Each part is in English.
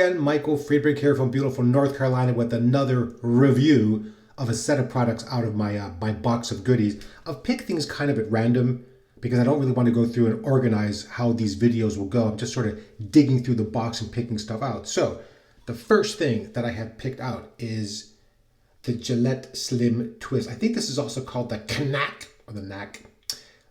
friend Michael Friedberg here from beautiful North Carolina with another review of a set of products out of my my box of goodies. I've picked things kind of at random because I don't really want to go through and organize how these videos will go. I'm just sort of digging through the box and picking stuff out. So the first thing that I have picked out is the Gillette Slim Twist. I think this is also called the Knack or the Knack.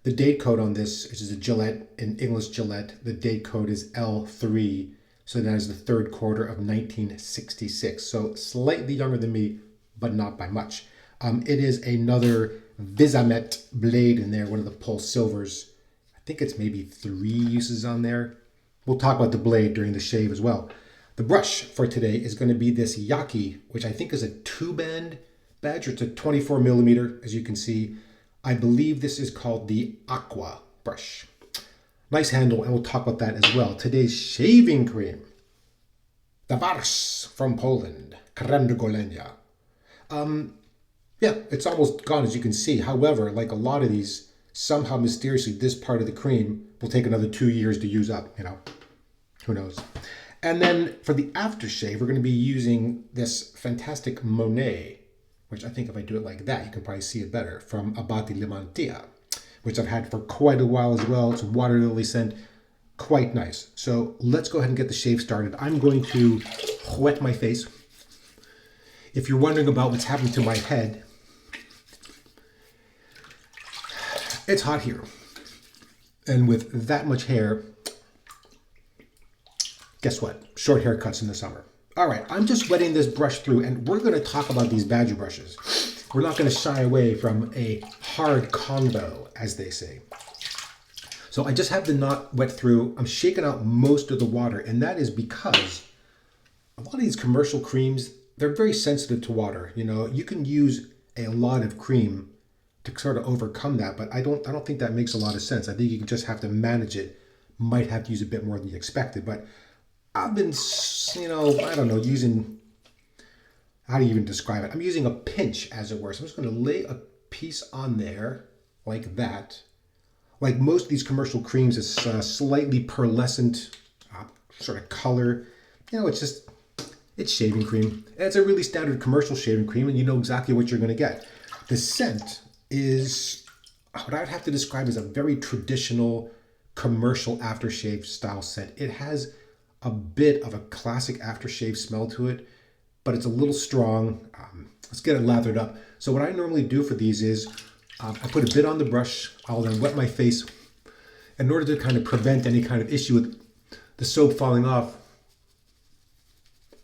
The date code on this, which is a Gillette, in English Gillette, the date code is L3. So that is the third quarter of 1966. So slightly younger than me, but not by much. It is another Visamet blade in there, one of the Pulse Silvers. I think it's maybe 3 uses on there. We'll talk about the blade during the shave as well. The brush for today is going to be this Yaqi, which I think is a 2-band badge. It's a 24 millimeter, as you can see. I believe this is called the Aqua brush. Nice handle, and we'll talk about that as well. Today's shaving cream, the Vars from Poland, creme de golenia. Yeah, it's almost gone, as you can see. However, like a lot of these, somehow mysteriously, this part of the cream will take another 2 years to use up, you know. Who knows? And then for the aftershave, we're going to be using this fantastic Monet, which I think if I do it like that, you can probably see it better, from Abbate Y La Mantia, which I've had for quite a while as well. It's a water lily scent, quite nice. So let's go ahead and get the shave started. I'm going to wet my face. If you're wondering about what's happening to my head, it's hot here. And with that much hair, guess what? Short haircuts in the summer. All right, I'm just wetting this brush through, and we're going to talk about these badger brushes. We're not going to shy away from a hard combo, as they say. So I just have the knot wet through. I'm shaking out most of the water, and that is because a lot of these commercial creams, they're very sensitive to water. You know, you can use a lot of cream to sort of overcome that, but I don't think that makes a lot of sense. I think you just have to manage it. Might have to use a bit more than you expected, but I've been, you know, I don't know, using, how do you even describe it? I'm using a pinch, as it were. So I'm just going to lay a piece on there like that. Like most of these commercial creams, it's slightly pearlescent sort of color. You know, it's shaving cream. And it's a really standard commercial shaving cream, and you know exactly what you're going to get. The scent is what I would have to describe as a very traditional commercial aftershave style scent. It has a bit of a classic aftershave smell to it, but it's a little strong. Let's get it lathered up. So what I normally do for these is I put a bit on the brush. I'll then wet my face in order to kind of prevent any kind of issue with the soap falling off.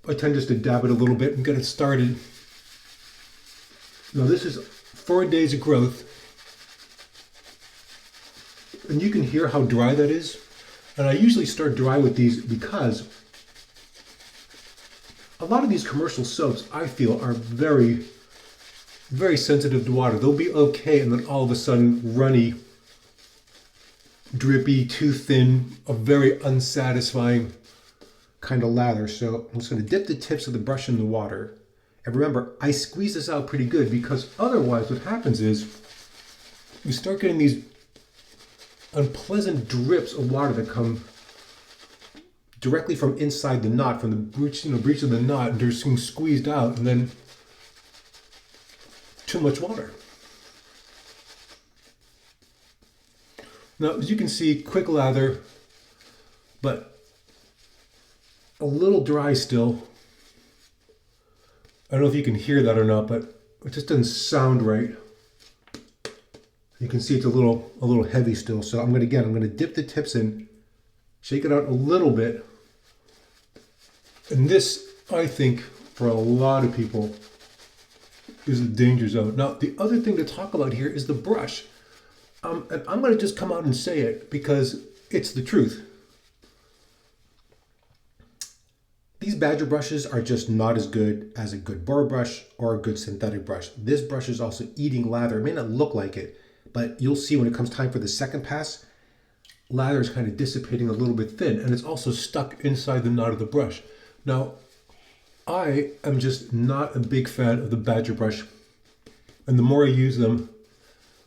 I tend just to dab it a little bit and get it started. Now this is 4 days of growth, and you can hear how dry that is. And I usually start dry with these because a lot of these commercial soaps, I feel, are very, very sensitive to water. They'll be okay, and then all of a sudden, runny, drippy, too thin, a very unsatisfying kind of lather. So I'm just going to dip the tips of the brush in the water. And remember, I squeeze this out pretty good because otherwise what happens is you start getting these unpleasant drips of water that come directly from inside the knot, from the breech of the knot, and they're being squeezed out, and then too much water. Now, as you can see, quick lather, but a little dry still. I don't know if you can hear that or not, but it just doesn't sound right. You can see it's a little heavy still. So I'm going to dip the tips in, shake it out a little bit. And this, I think, for a lot of people, is the danger zone. Now, the other thing to talk about here is the brush. And I'm going to just come out and say it because it's the truth. These badger brushes are just not as good as a good burr brush or a good synthetic brush. This brush is also eating lather. It may not look like it, but you'll see when it comes time for the second pass, lather is kind of dissipating a little bit thin, and it's also stuck inside the knot of the brush. Now, I am just not a big fan of the badger brush, and the more I use them,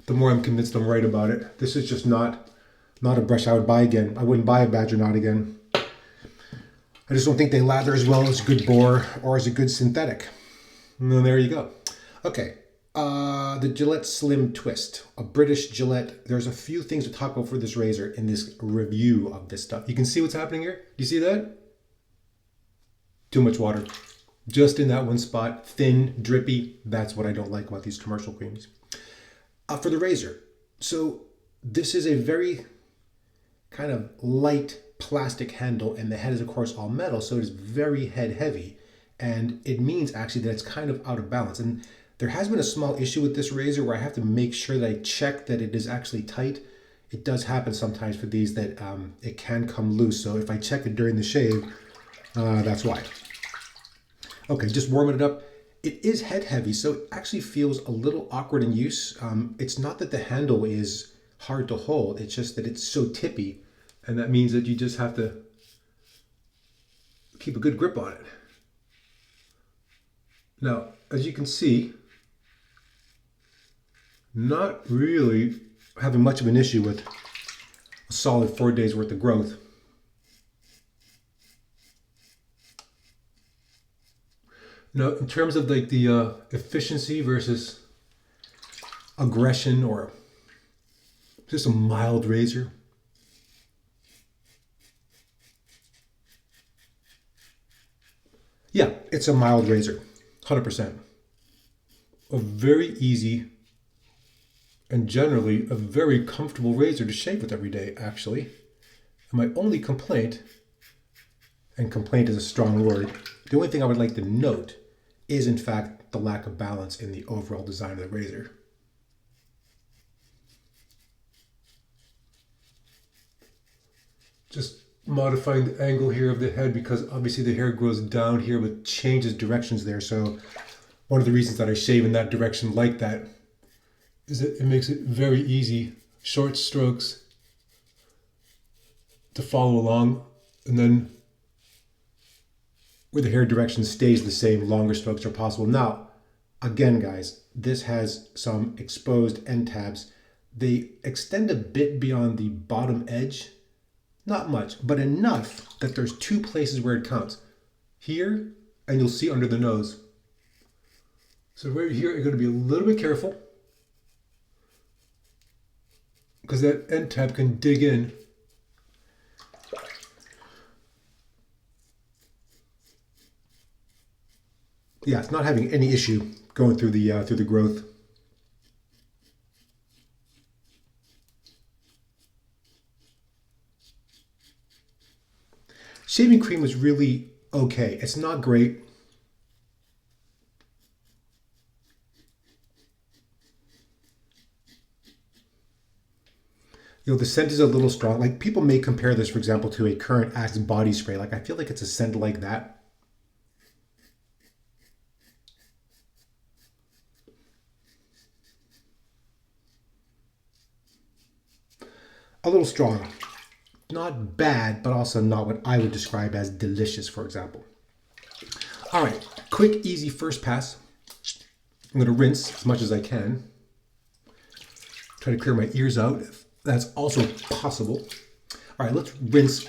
the more I'm convinced I'm right about it. This is just not a brush I would buy again. I wouldn't buy a badger knot again. I just don't think they lather as well as good bore or as a good synthetic. And then there you go. Okay, the Gillette Slim Twist, a British Gillette. There's a few things to talk about for this razor in this review of this stuff. You can see what's happening here. Do you see that? Too much water. Just in that one spot, thin, drippy. That's what I don't like about these commercial creams. For the razor, so this is a very kind of light plastic handle, and the head is of course all metal, so it is very head heavy, and it means actually that it's kind of out of balance. And there has been a small issue with this razor where I have to make sure that I check that it is actually tight. It does happen sometimes for these that it can come loose, so if I check it during the shave, that's why. Okay, just warming it up. It is head heavy, so it actually feels a little awkward in use. It's not that the handle is hard to hold, it's just that it's so tippy, and that means that you just have to keep a good grip on it. Now, as you can see, not really having much of an issue with a solid 4 days worth of growth. Now, in terms of like the efficiency versus aggression, or just a mild razor, yeah, it's a mild razor, 100%. A very easy and generally a very comfortable razor to shave with every day, actually. And my only complaint, and complaint is a strong word, the only thing I would like to note is in fact the lack of balance in the overall design of the razor. Just modifying the angle here of the head, because obviously the hair grows down here but changes directions there. So one of the reasons that I shave in that direction like that is that it makes it very easy, short strokes to follow along, and then where the hair direction stays the same, longer strokes are possible. Now, again guys, this has some exposed end tabs. They extend a bit beyond the bottom edge, not much, but enough that there's two places where it counts. Here, and you'll see under the nose. So right here, you're going to be a little bit careful, because that end tab can dig in. Yeah, it's not having any issue going through the growth. Shaving cream was really okay. It's not great. You know, the scent is a little strong. Like, people may compare this, for example, to a current Axe body spray. Like, I feel like it's a scent like that. A little strong. Not bad, but also not what I would describe as delicious, for example. All right, quick, easy first pass. I'm gonna rinse as much as I can. Try to clear my ears out, if that's also possible. All right, let's rinse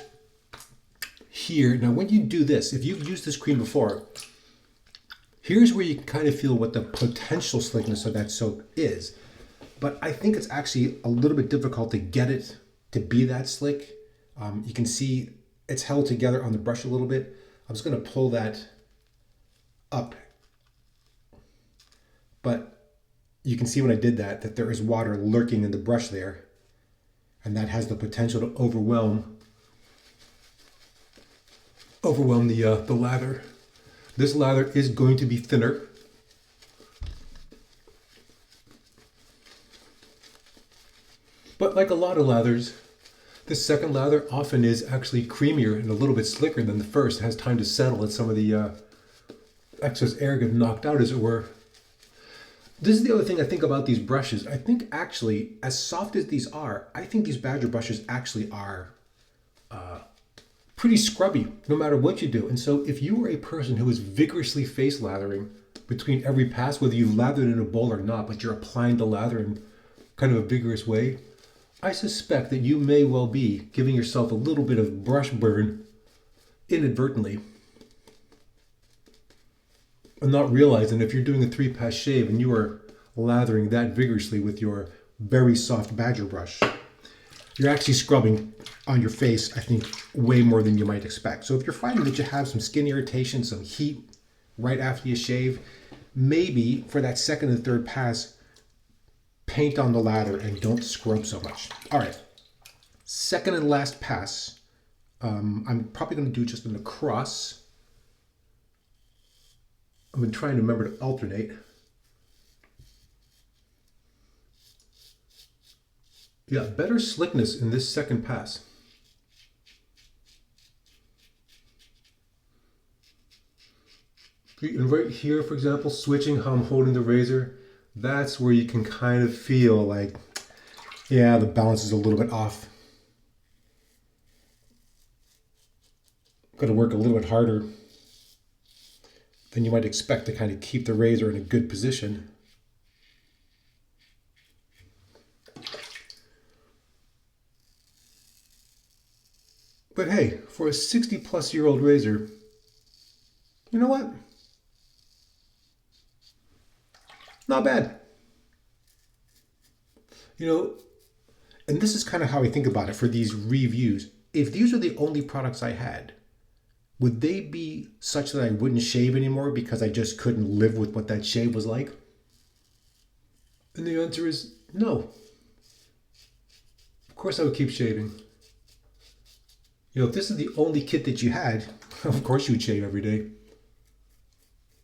here. Now, when you do this, if you've used this cream before, here's where you can kind of feel what the potential slickness of that soap is. But I think it's actually a little bit difficult to get it to be that slick. You can see it's held together on the brush a little bit. I'm just going to pull that up. But you can see when I did that, that there is water lurking in the brush there. And that has the potential to overwhelm the lather. This lather is going to be thinner. But like a lot of lathers, this second lather often is actually creamier and a little bit slicker than the first. It has time to settle, let some of the excess air get knocked out, as it were. This is the other thing I think about these brushes. I think actually, as soft as these are, I think these Badger brushes actually are pretty scrubby, no matter what you do. And so if you are a person who is vigorously face lathering between every pass, whether you've lathered in a bowl or not, but you're applying the lather in kind of a vigorous way, I suspect that you may well be giving yourself a little bit of brush burn inadvertently and not realizing if you're doing a 3-pass shave and you are lathering that vigorously with your very soft badger brush, you're actually scrubbing on your face, I think, way more than you might expect. So if you're finding that you have some skin irritation, some heat right after you shave, maybe for that second and third pass, paint on the lather and don't scrub so much. All right, second and last pass. I'm probably going to do just an across. I've been trying to remember to alternate. Yeah, better slickness in this second pass. And right here, for example, switching how I'm holding the razor, that's where you can kind of feel like, yeah, the balance is a little bit off. Got to work a little bit harder than you might expect to kind of keep the razor in a good position. But hey, for a 60-plus-year-old razor, you know what? Not bad. You know, and this is kind of how I think about it for these reviews. If these are the only products I had, would they be such that I wouldn't shave anymore because I just couldn't live with what that shave was like? And the answer is no. Of course I would keep shaving. You know, if this is the only kit that you had, of course you would shave every day.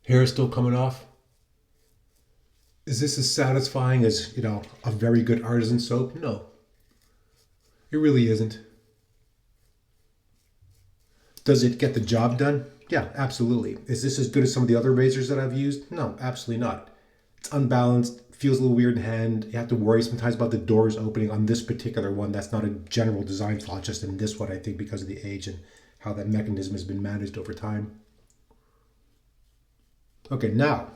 Hair is still coming off. Is this as satisfying as, you know, a very good artisan soap? No. It really isn't. Does it get the job done? Yeah, absolutely. Is this as good as some of the other razors that I've used? No, absolutely not. It's unbalanced, feels a little weird in hand. You have to worry sometimes about the doors opening on this particular one. That's not a general design flaw, just in this one, I think, because of the age and how that mechanism has been managed over time. Okay, now,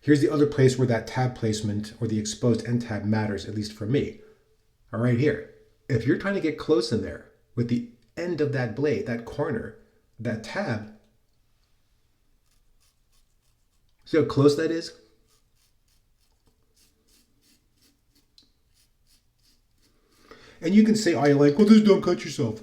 here's the other place where that tab placement or the exposed end tab matters, at least for me. All right, here. If you're trying to get close in there with the end of that blade, that corner, that tab, see how close that is? And you can say, oh, you're like, well, just don't cut yourself.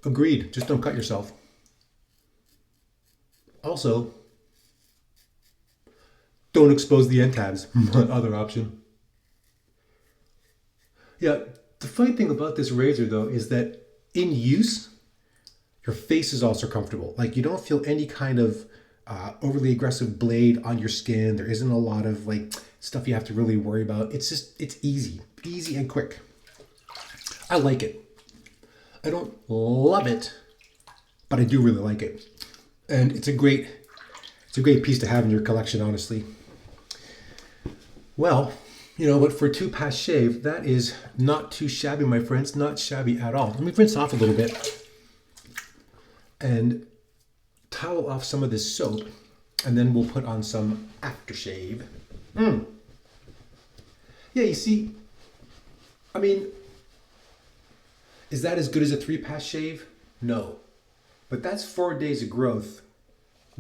Agreed, just don't cut yourself. Also, don't expose the end tabs, other option. Yeah, the funny thing about this razor though is that in use, your face is also comfortable. Like you don't feel any kind of overly aggressive blade on your skin. There isn't a lot of like stuff you have to really worry about. It's easy and quick. I like it. I don't love it, but I do really like it. And it's a great piece to have in your collection, honestly. Well, you know, but for a 2-pass shave, that is not too shabby, my friends. Not shabby at all. Let me rinse off a little bit and towel off some of this soap, and then we'll put on some aftershave. Yeah, you see, I mean, is that as good as a 3-pass shave? No. But that's 4 days of growth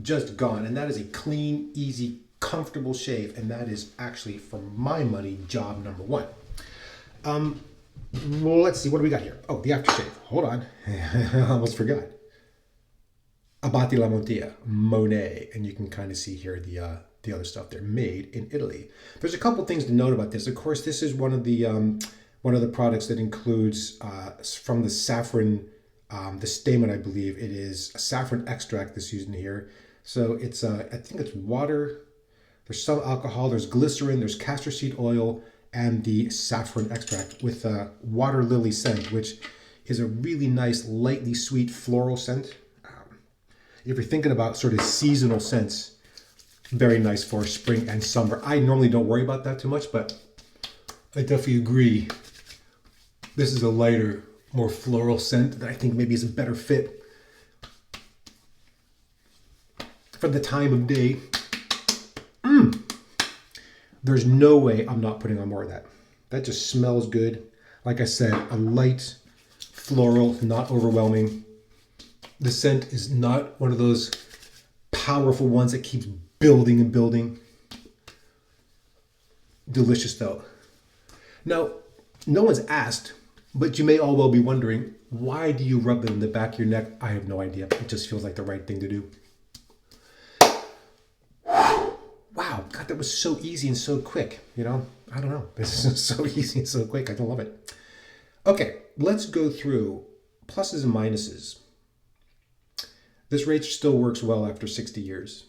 just gone. And that is a clean, easy, comfortable shave. And that is actually, for my money, job number one. Well, let's see, what do we got here? Oh, the aftershave. Hold on. I almost forgot. Abbate Y La Mantia, Monet. And you can kind of see here the other stuff. They're made in Italy. There's a couple things to note about this. Of course, this is one of the products that includes from the saffron, the stamen, I believe it is a saffron extract that's used in here. So it's I think it's water. There's some alcohol. There's glycerin. There's castor seed oil and the saffron extract with water lily scent, which is a really nice, lightly sweet floral scent. If you're thinking about sort of seasonal scents, very nice for spring and summer. I normally don't worry about that too much, but I definitely agree. This is a lighter, more floral scent that I think maybe is a better fit for the time of day. There's no way I'm not putting on more of that. That just smells good. Like I said, a light floral, not overwhelming. The scent is not one of those powerful ones that keeps building and building. Delicious though. Now, no one's asked, but you may all well be wondering, why do you rub it in the back of your neck? I have no idea. It just feels like the right thing to do. Wow, God, that was so easy and so quick. You know, I don't know. This is so easy and so quick. I don't love it. Okay, let's go through pluses and minuses. This razor still works well after 60 years.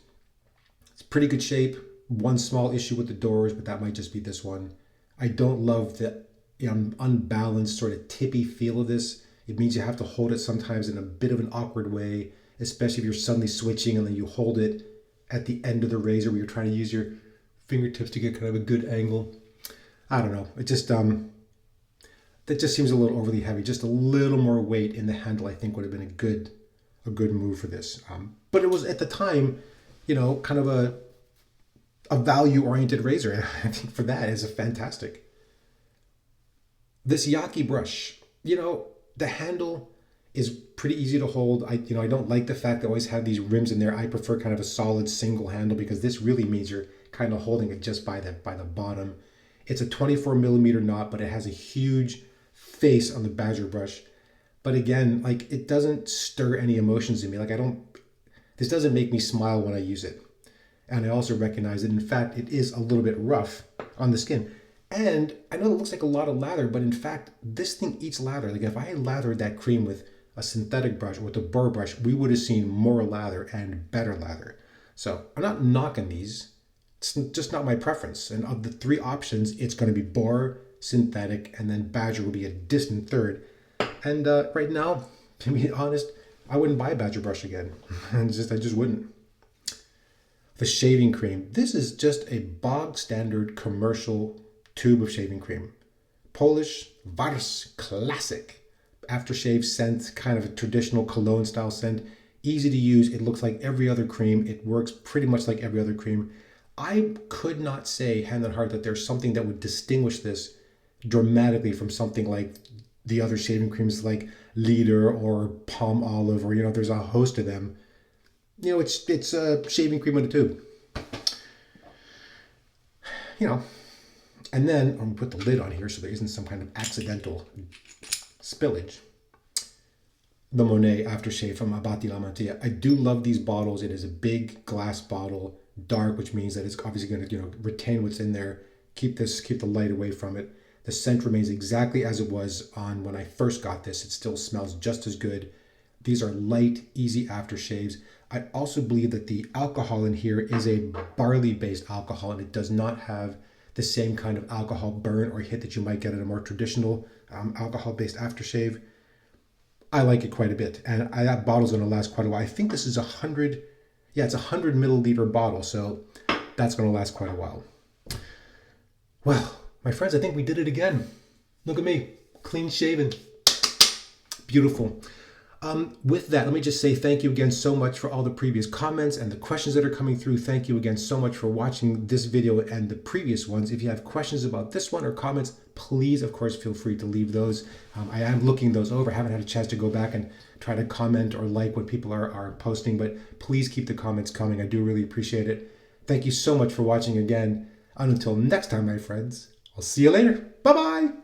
It's pretty good shape. One small issue with the doors, but that might just be this one. I don't love the unbalanced sort of tippy feel of this. It means you have to hold it sometimes in a bit of an awkward way, especially if you're suddenly switching and then you hold it at the end of the razor where you're trying to use your fingertips to get kind of a good angle. I don't know. It just that just seems a little overly heavy. Just a little more weight in the handle, I think, would have been a good move for this. But it was at the time, you know, kind of a value-oriented razor. And I think for that is a fantastic. This Yaqi brush, you know, the handle is pretty easy to hold. I don't like the fact that I always have these rims in there. I prefer kind of a solid single handle because this really means you're kind of holding it just by the bottom. It's a 24 millimeter knot, but it has a huge face on the Badger brush. But again, like, it doesn't stir any emotions in me. Like, this doesn't make me smile when I use it. And I also recognize that, in fact, it is a little bit rough on the skin. And I know it looks like a lot of lather, but in fact, this thing eats lather. Like, if I had lathered that cream with a synthetic brush or with a burr brush, we would have seen more lather and better lather. So I'm not knocking these. It's just not my preference. And of the three options, it's going to be burr, synthetic, and then Badger will be a distant third. And right now, to be honest, I wouldn't buy a Badger brush again. I just wouldn't. The shaving cream. This is just a bog standard commercial tube of shaving cream. Polish Vars Classic. Aftershave scent, kind of a traditional cologne style scent. Easy to use. It looks like every other cream. It works pretty much like every other cream. I could not say hand on heart that there's something that would distinguish this dramatically from something like the other shaving creams like Leader or Palm Olive, or, you know, there's a host of them. You know, it's a shaving cream in a tube. You know, and then I'm going to put the lid on here so there isn't some kind of accidental spillage. The Monet Aftershave from Abbate Y La Mantia. I do love these bottles. It is a big glass bottle, dark, which means that it's obviously going to, you know, retain what's in there, keep the light away from it. The scent remains exactly as it was on when I first got this. It still smells just as good. These are light, easy aftershaves. I also believe that the alcohol in here is a barley-based alcohol, and it does not have the same kind of alcohol burn or hit that you might get at a more traditional alcohol-based aftershave. I like it quite a bit, and that bottle's going to last quite a while. I think this is 100, yeah, it's a 100 milliliter bottle, so that's going to last quite a while. Well, my friends, I think we did it again. Look at me, clean shaven. Beautiful. With that, let me just say thank you again so much for all the previous comments and the questions that are coming through. Thank you again so much for watching this video and the previous ones. If you have questions about this one or comments, please, of course, feel free to leave those. I am looking those over. I haven't had a chance to go back and try to comment or like what people are posting, but please keep the comments coming. I do really appreciate it. Thank you so much for watching again. And until next time, my friends, I'll see you later. Bye-bye.